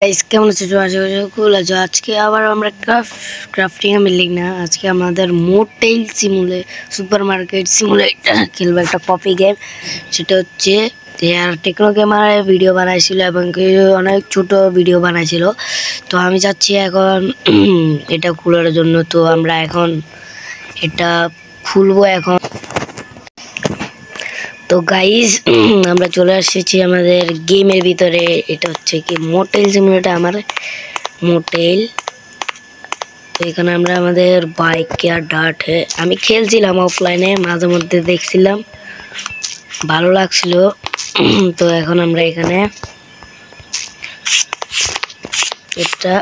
কেমন আছো? আশা করি কুল আছো। আজকে আবার আমরা ক্রাফটিং বিল্ডিং না, আজকে আমাদের মোটেল সুপার মার্কেট সিমুলেটর খেলবো, একটা কপি গেম। সেটা হচ্ছে টেকনো গেমার ভিডিও বানাইছিল এবং অনেক ছোট ভিডিও বানাইছিল। তো আমি চাচ্ছি এখন এটা খোলার জন্য। তো আমরা এখন এটা খুলবো এখন। তো গাইজ আমরা চলে এসেছি আমাদের গেমের ভিতরে। এটা হচ্ছে কি মোটেল সিমুলেটর, আমার মোটেল। তো এখানে আমরা আমাদের বাইক আর ডার্ট আমি খেলছিলাম অফলাইনে, মাঝে মধ্যে দেখছিলাম, ভালো লাগছিল। তো এখন আমরা এখানে এটা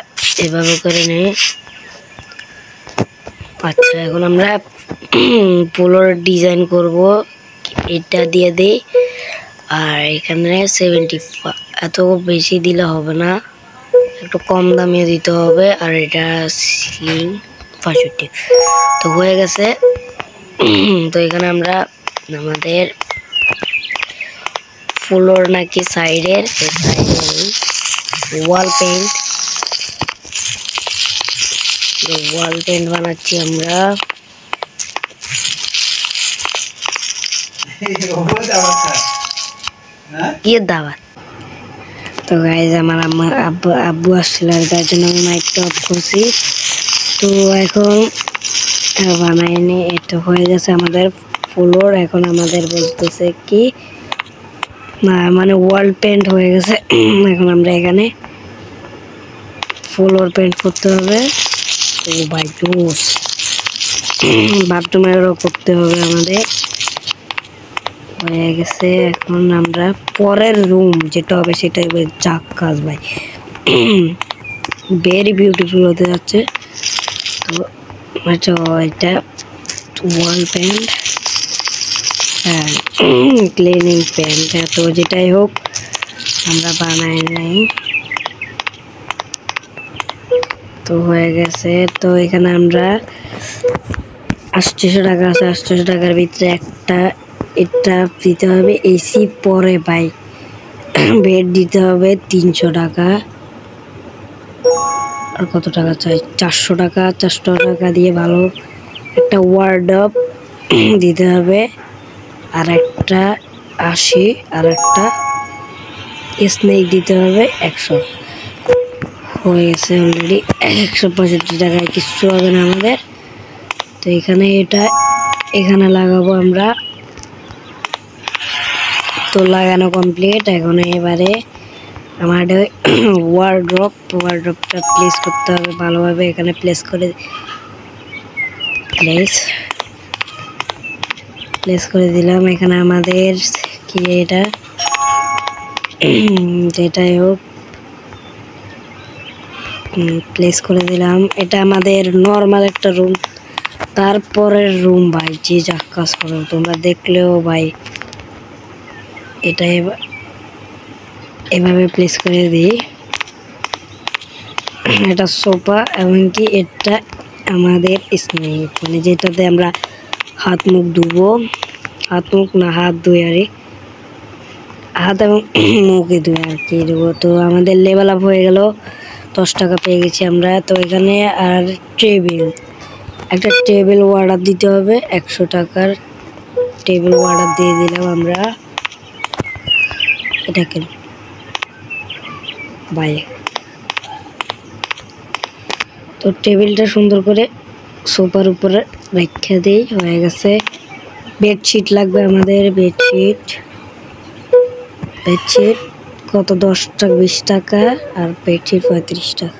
এভাবে করে নিই। আচ্ছা, এখন আমরা পোলোর ডিজাইন করব, এটা দিয়ে দিই। আর এখানে 75, এত বেশি দিলে হবে না, একটু কম দামে দিতে হবে। আর এটা সিলিং 65। তো হয়ে গেছে। তো এখানে আমরা আমাদের ফ্লোর নাকি সাইডের ওয়াল পেন্ট বানাচ্ছি আমরা। কি দাওয়াত? তো গাইজ আমার আব্বু আসছিল, তার জন্য আমি মাইকটা অফ করছি। তো এখন বানাইনি, এটা হয়ে গেছে আমাদের ফ্লোর। এখন আমাদের বলতেছে কি না, মানে ওয়াল পেন্ট হয়ে গেছে। এখন আমরা এখানে ফ্লোর পেন্ট করতে হবে। ও ভাই জোস, বাথরুমেরও করতে হবে আমাদের। হয়ে গেছে। এখন আমরা পরের রুম যেটা হবে সেটাই যাক কাজ ভাই, ভেরি বিউটিফুল হতে যাচ্ছে। তো এটা ওয়াল পেন্ট, হ্যাঁ ক্লিনিং পেন্ট, তো যেটাই হোক আমরা বানাই নাই। তো হয়ে গেছে। তো এখানে আমরা 800 টাকা আছে, 800 টাকার ভিতরে একটা এটা দিতে হবে এসি, পরে ভাই বেড দিতে হবে 300 টাকা। আর কত টাকা চাই? 400 টাকা। 400 টাকা দিয়ে ভালো একটা ওয়ার্ডরোব দিতে হবে। আর একটা 80, আর একটা স্নেক দিতে হবে 100। হয়ে গেছে অলরেডি। 165 টাকায় কিচ্ছু হবে না আমাদের। তো এখানে এটা এখানে লাগাবো আমরা। তো লাগানো কমপ্লিট। এখন এবারে আমাদের ওয়ার্ডরোবটা প্লেস করতে হবে ভালোভাবে। এখানে প্লেস করে দিলাম। এখানে আমাদের কি এটা যেটাই হোক প্লেস করে দিলাম। এটা আমাদের নর্মাল একটা রুম। তারপরের রুম ভাই যে যা কাজ করো তোমরা দেখলেও ভাই, এটা এভাবে প্লেস করে দিই। এটা সোফা, এমনকি এটা আমাদের স্নেক, মানে যেটাতে আমরা হাত মুখ ধুবো, হাত ধুই আর হাত এবং মুখে ধুই আর কি দেবো। তো আমাদের লেভেল আপ হয়ে গেল, 10 টাকা পেয়ে গেছি আমরা। তো এখানে আর একটা টেবিল অর্ডার দিতে হবে, 100 টাকার টেবিল অর্ডার দিয়ে দিলাম আমরা। এটাকে বাই। তো টেবিলটা সুন্দর করে সোফার উপরে রেখে দিই। হয়ে গেছে। বেডশিট লাগবে আমাদের। বেডশিট কত? 10 টাকা, 20 টাকা। আর বেডশিট 35 টাকা।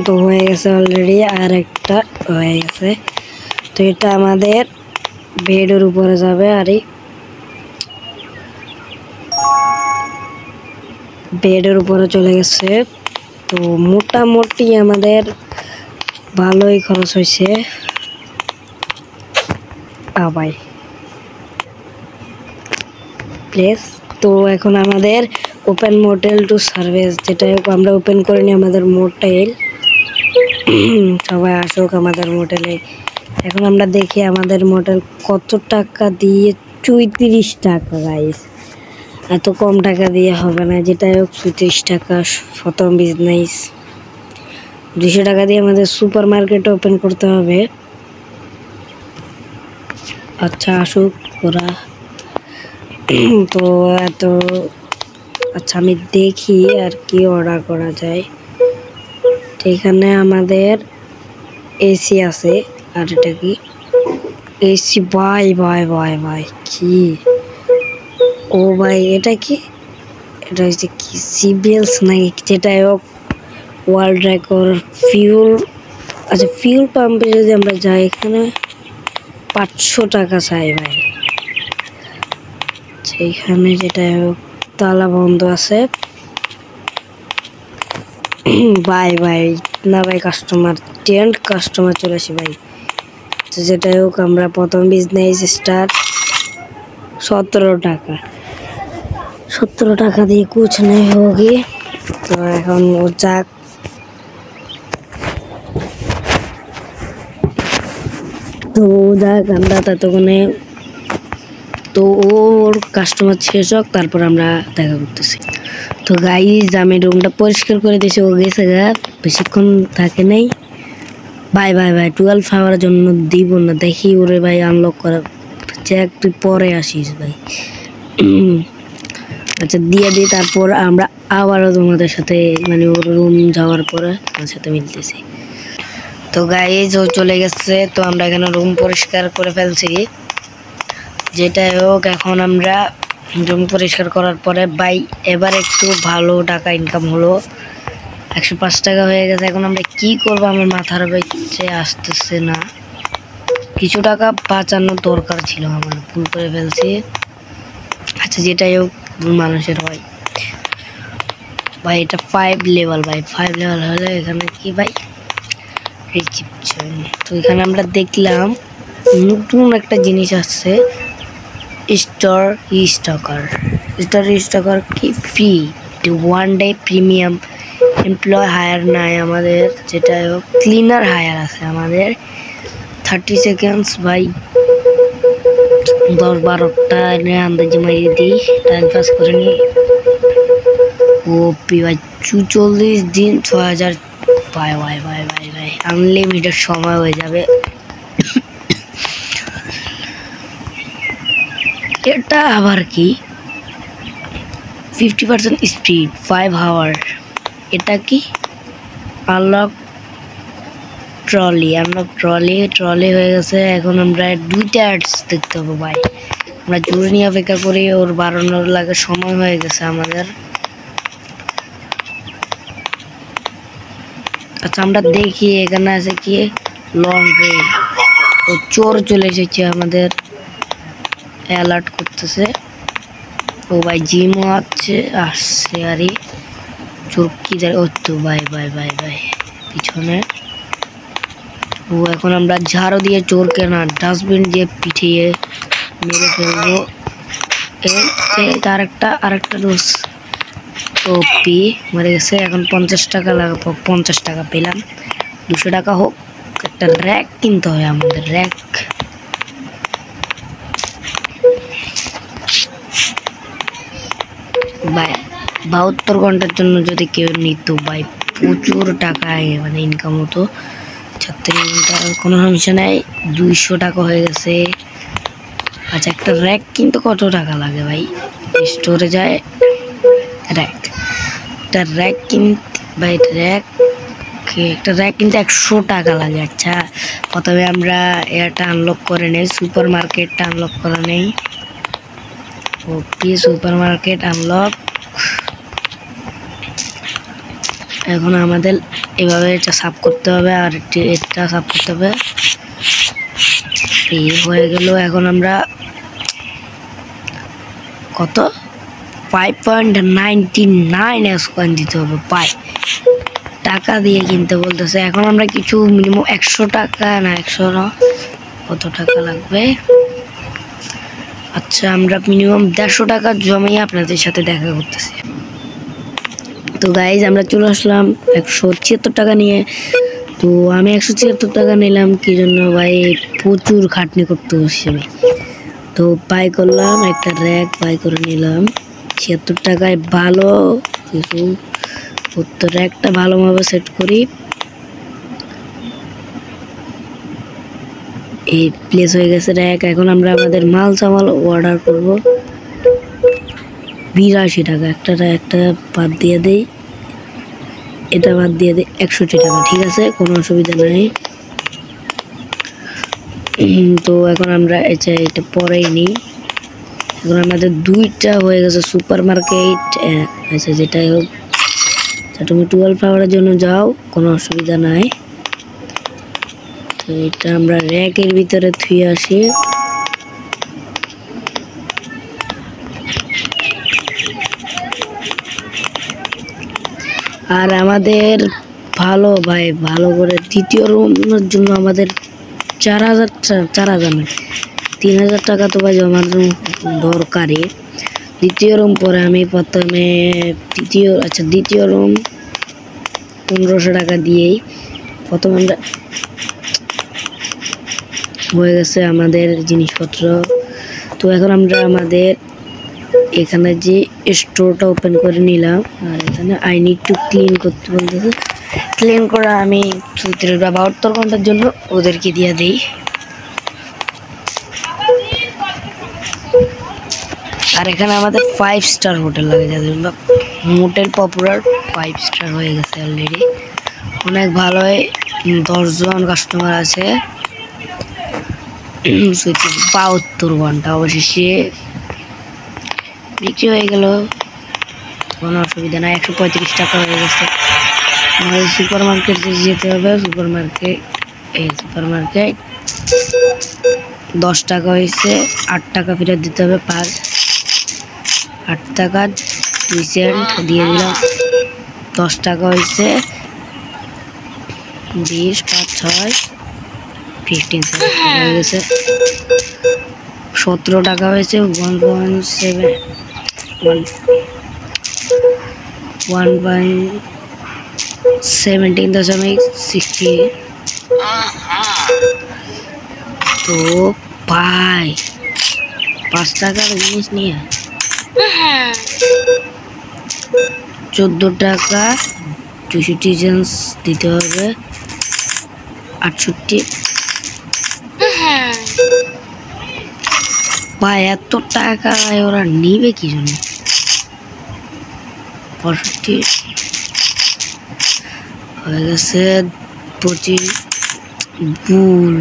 তো হয়ে গেছে অলরেডি। আর একটা হয়ে গেছে। তো এটা আমাদের বেডের উপরে যাবে। আর এই বেডের উপরে চলে গেছে। তো মোটামুটি আমাদের ভালোই খরচ হয়েছে ভাই প্লেস। তো এখন আমাদের ওপেন মোটেল টু সার্ভিস, যেটা আমরা ওপেন করে নিই আমাদের মোটেল। সবাই আসুক আমাদের মোটেলে। এখন আমরা দেখি আমাদের মোটেল কত টাকা দিয়ে। 34 টাকা গাইস। এত কম টাকা দিয়ে হবে না, যেটা হোক ৩৫ টাকা প্রথম বিজনেস। ২০০ টাকা দিয়ে আমাদের সুপার মার্কেট ওপেন করতে হবে। আচ্ছা আসুক ওরা। তো এত আচ্ছা আমি দেখি আর কি অর্ডার করা যায়। এখানে আমাদের এসি আছে, আর এটা কি এসি? ভাই ভাই ভাই ভাই কি, ও ভাই এটা কি, এটা হচ্ছে কি সিবিএলস নাকি যেটাই হোক, ওয়ার্ল্ড রেকর্ড ফিউল। আচ্ছা ফিউল পাম্পে যদি আমরা যাই, এখানে ৫০০ টাকা চাই ভাই। সেইখানে যেটাই হোক তালা বন্ধ আছে। ভাই ভাই না ভাই, কাস্টমার 10 কাস্টমার চলে আসে ভাই। তো যেটাই হোক আমরা প্রথম বিজনেস স্টার্ট। ১৭ টাকা, ১৭ টাকা দিয়ে কুছ নেই হোগি। তো এখন ও যাক, তো যাক আমরা ততক্ষণে, তো ওর কাস্টমার শেষ হোক তারপর আমরা দেখা করতেছি। তো গাইজ আমি রুমটা পরিষ্কার করে দিয়েছি, ও গেছে গা, বেশিক্ষণ থাকে নাই। ভাই ভাই ভাই 12 আওয়ারের জন্য দিব না, দেখি ওরে ভাই আনলক করা চেক, তুই পরে আসিস ভাই। আচ্ছা দিয়ে দিই, তারপর আমরা আবারও তোমাদের সাথে মানে ওর রুম যাওয়ার পরে আমার সাথে মিলতেছি। তো গাইজ ও চলে গেছে, তো আমরা এখানে রুম পরিষ্কার করে ফেলছি। যেটাই হোক এখন আমরা রুম পরিষ্কার করার পরে ভাই এবার একটু ভালো টাকা ইনকাম হলো, ১০৫ টাকা হয়ে গেছে। এখন আমরা কি করবো আমার মাথার বেঁচে আসতেছে না। কিছু টাকা বাঁচানোর দরকার ছিল, আমার ভুল করে ফেলছি। আচ্ছা যেটাই হোক মানুষের হয় ভাই, এটা 5 লেভেল ভাই, 5 লেভেল হলে এখানে কি ভাই রিসিপশন। তো এখানে আমরা দেখলাম নতুন একটা জিনিস আসছে, স্টোর স্টকার কি free 1 day premium employ hire নাই আমাদের, যেটা হোক ক্লিনার হায়ার আছে আমাদের 30 সেকেন্ডস ভাই। ১০-১২টা আন্দাজে মারিয়ে দিই, টাইম পাস করে নিই। ওপি ভাই ৪৪ দিন ৬০০০ ভাই ভাই ভাই ভাই ভাই আনলিমিটেড সময় হয়ে যাবে। এটা আবার কি 50% স্পিড 5 আওয়ার, এটা কি আনলক ট্রলি হয়ে গেছে। এখন আমরা 2টা অ্যাডস দেখতে হবে ভাই, আমরা জোরে নিয়ে অপেক্ষা করি, ওর বাড়ানোর লাগে সময় হয়ে গেছে আমাদের। আচ্ছা আমরা দেখি এখানে আছে কি লং রেঞ্জ, ও চোর চলে এসেছে আমাদের, অ্যালার্ট করতেছে। ও ভাই জিমও আসছে আরে চোর কি যায়, ও তো ভাই ভাই ভাই ভাই পিছনে। ও এখন আমরা ঝাড়ু দিয়ে চোরকে না ডাস্টবিন দিয়ে পিঠিয়ে মেরে ফেলবো। আরেকটা রোজ ওপি মরে গেছে। এখন 50 টাকা লাগবে, 50 টাকা পেলাম, 200 টাকা হোক। একটা র্যাক কিনতে হয় আমাদের, র্যাক ভাই 72 ঘন্টার জন্য যদি কেউ নিত ভাই প্রচুর টাকা মানে ইনকাম হতো। 36 ঘন্টার কোনো সমস্যা নেই, 200 টাকা হয়ে গেছে। আচ্ছা একটা র্যাক কিন্তু কত টাকা লাগে ভাই, স্টোরে যায় র্যাক, একটা র্যাক কিনতে ভাই একটা র্যাক কিনতে 100 টাকা লাগে। আচ্ছা প্রথমে আমরা এটা আনলক করে নেই, সুপার মার্কেটটা আনলক করে নেই। ওকে সুপার মার্কেট আনলক। এখন আমাদের এভাবে এটা সাফ করতে হবে, আর এটা সাফ করতে হবে। এই হয়ে গেল। এখন আমরা কত 5.99 কয়েন দিতে হবে, টাকা দিয়ে কিনতে বলতেছে। এখন আমরা কিছু মিনিমাম 100 টাকা না 100 না কত টাকা লাগবে। আচ্ছা আমরা মিনিমাম 150 টাকা জমিয়ে আপনাদের সাথে দেখা করতেছি। তো গাইজ আমরা চলে আসলাম 176 টাকা নিয়ে। তো আমি 176 টাকা নিলাম কি জন্য ভাই, প্রচুর খাটনি করতে হচ্ছে ভাই। তো বাই করলাম, একটা র্যাক বাই করে নিলাম। 76 টাকায় ভালো কিছু উত্তরে একটা ভালোভাবে সেট করি। এই প্লেস হয়ে গেছে র্যাক। এখন আমরা আমাদের মাল সামাল অর্ডার করব। 82 টাকা একটা বাদ দিয়ে দেই, এটা বাদ দিয়ে দেই 61 টাকা। ঠিক আছে, কোনো অসুবিধা নাই। তো এখন আমরা এটা পরেই নিই। এখন আমাদের 2টা হয়ে গেছে সুপার মার্কেট। আচ্ছা যেটাই হোক, তুমি 12 ফ্লাওয়ারের জন্য যাও, কোনো অসুবিধা নাই। তো এটা আমরা র্যাকের ভিতরে থুয়ে আসি। আর আমাদের ভালো করে দ্বিতীয় রুমের জন্য আমাদের 4000 3000 টাকা তো ভাই জমা দরকারই। দ্বিতীয় রুম পরে আমি প্রথমে দ্বিতীয় রুম 1500 টাকা দিয়েই প্রথমে আমরা হয়ে গেছে আমাদের জিনিসপত্র। তো এখন আমরা আমাদের এখানে যে স্টোরটা ওপেন করে নিলাম। আর এখানে আই নিড টু ক্লিন করতে বলতেছে। ক্লিন করা আমি 72 ঘন্টার জন্য ওদেরকে দিয়ে দিই। আর এখানে আমাদের 5 স্টার হোটেল লাগে, যাদের মোটেল পপুলার 5 স্টার হয়ে গেছে অলরেডি। অনেক ভালো, 10 জন কাস্টমার আছে। 72 ঘন্টা অবশেষে বিক্রি হয়ে গেল, কোনো অসুবিধা নাই। 135 টাকা হয়ে গেছে। আমাদের সুপার মার্কেটে যেতে হবে। সুপার মার্কেট 10 টাকা হয়েছে, 8 টাকা ফেরত দিতে হবে। 8 টাকা 2 সেন্ট দিয়ে দিলাম। 10 টাকা হয়েছে, 20 5 6 15 সেন্ট হয়ে গেছে। 17 টাকা হয়েছে, 1.17.60। তো ভাই 5 টাকার জিনিস নিয়ে 14 টাকা 64 সেন্ট দিতে হবে। 68 ভাই, এত টাকা ওরা নিবে কি জন্য? 65 হয়ে গেছে। 25 ভুল,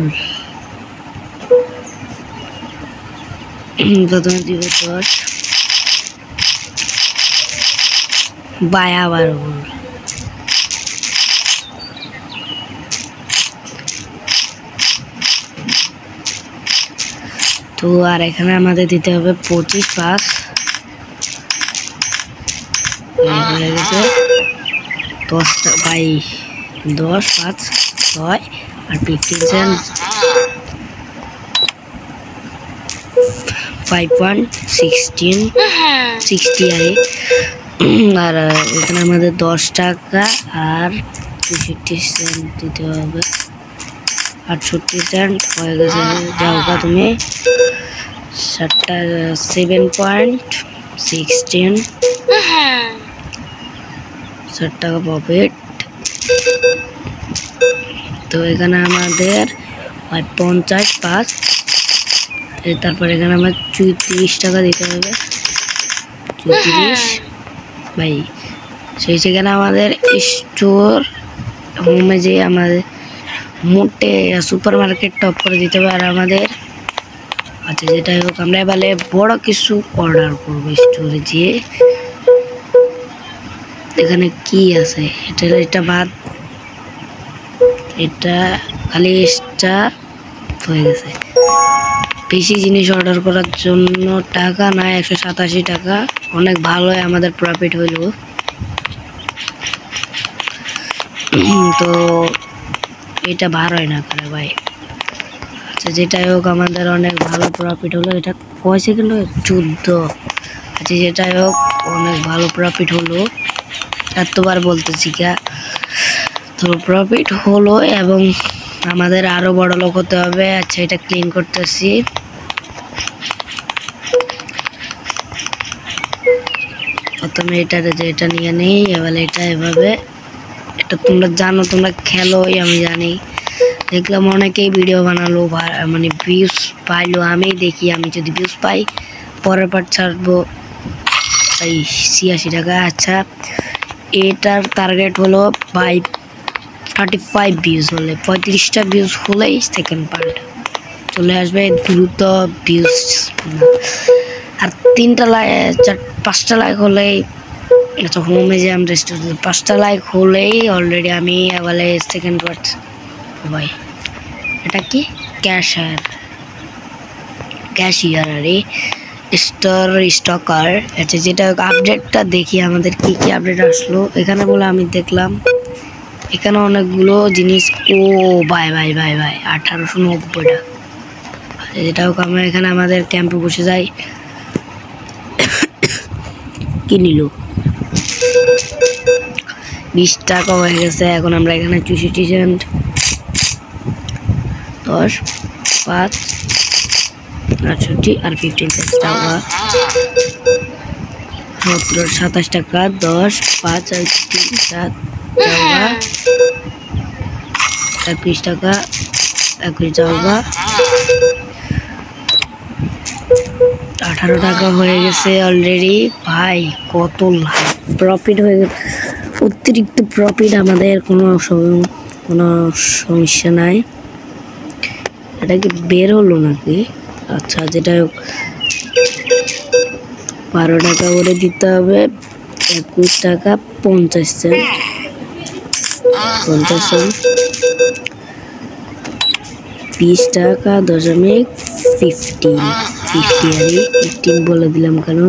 প্রথমে দিব 10 ভাই, আবার ভুল। তো আর এখানে আমাদের দিতে হবে 25 5 হয়ে গেছে। 10 ভাই 10 5 6 আর 15 সেন্ট 5.16 আর এখানে আমাদের 10 টাকা আর 64 সেন্ট দিতে হবে। 68 সেন্ট হয়ে গেছে। যাও তুমি 7.16 60 টাকা প্রফিট। তো এখানে আমাদের 50 5, তারপর এখানে আমার 34 টাকা দিতে হবে। 34 ভাই, সেখানে আমাদের স্টোর হোমে যে আমাদের মোটে সুপার মার্কেট টপ করে দিতে হবে। আর আমাদের আচ্ছা যেটাই হোক, আমরা এবারে বড় কিছু অর্ডার করবো স্টোরে যেয়ে। এখানে কি আছে? এটা বাদ, এটা খালি স্টার হয়ে গেছে। বেশি জিনিস অর্ডার করার জন্য টাকা না, 187 টাকা। অনেক ভালো আমাদের প্রফিট হইল। তো এটা ভার হয় না করে ভাই। আচ্ছা যেটাই হোক, আমাদের অনেক ভালো প্রফিট হলো। এটা কয় সেকেন্ড? 14। আচ্ছা যেটাই হোক, অনেক ভালো প্রফিট হলো। এতবার বলতেছি কা, তো প্রফিট হলো এবং আমাদের আরো বড় লোক হতে হবে। আচ্ছা এটা ক্লিন করতেছি। প্রথমে এটা নিয়ে নেই, এবার এটা এভাবে, এটা তোমরা জানো, তোমরা খেলোই আমি জানি। দেখলাম অনেকেই ভিডিও বানালো, মানে ভিউজ পাইলো, আমি দেখি আমি যদি ভিউজ পাই পরের পার্ট ছাড়বো। এই 86 টাকা। আচ্ছা, এটার টার্গেট হলো ভাই 35 ভিউজ হলে, 35টা ভিউজ হলেই সেকেন্ড পার্ট চলে আসবে। দ্রুত ভিউজ আর 3টা লাইক 5টা লাইক হলেই, আচ্ছা হোমে যে আমরা 5টা লাইক হলেই অলরেডি আমি বলে সেকেন্ড পার্ট। ভাই এটা কি ক্যাশিয়ার আরে স্টকার। আচ্ছা, যেটা আপডেটটা দেখি আমাদের কি কি আপডেট আসলো এখানে বলে আমি দেখলাম এখানে অনেকগুলো জিনিস। ও ভাই 1890টা, যেটা হোক আমরা এখানে আমাদের ক্যাম্পে বসে যাই। কি নিল 20 টাকা হয়ে গেছে। এখন আমরা এখানে 64 সেন্ট, 10, 5, 68 আর 15 টাকা, 27 টাকা, 10, 5 আর 3, 7 টাকা, 21 টাকা, 21 টাকা, 18 টাকা হয়ে গেছে অলরেডি। ভাই কত লাভ প্রফিট হয়ে গেছে, অতিরিক্ত প্রফিট আমাদের, কোনো সমস্যা নাই। এটা কি বের হলো নাকি? আচ্ছা, যেটা 12 টাকা করে দিতে হবে, 21 টাকা 50 সেন্ট, 20 টাকা 15 বলে দিলাম কেন,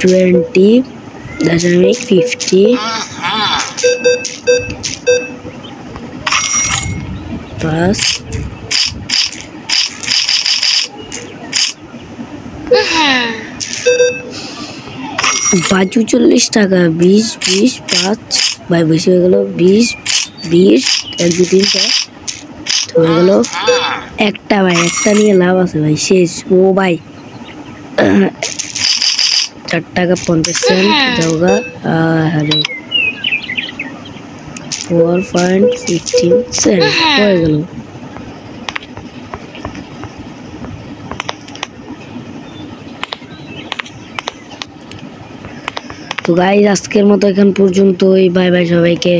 20.50 প্লাস 45 টাকা, 20, 5 ভাই বেশি হয়ে গেল, 20, 1, 2, 3 হয়ে গেল একটা। ভাই একটা নিয়ে লাভ আছে ভাই, শেষ। ও ভাই 4 টাকা 50 সেন্ট যাওগা, আরে 4.15 সেন্ট হয়ে গেল। তো গাইস আজকের মতো এখান পর্যন্তই, বাই বাই সবাইকে।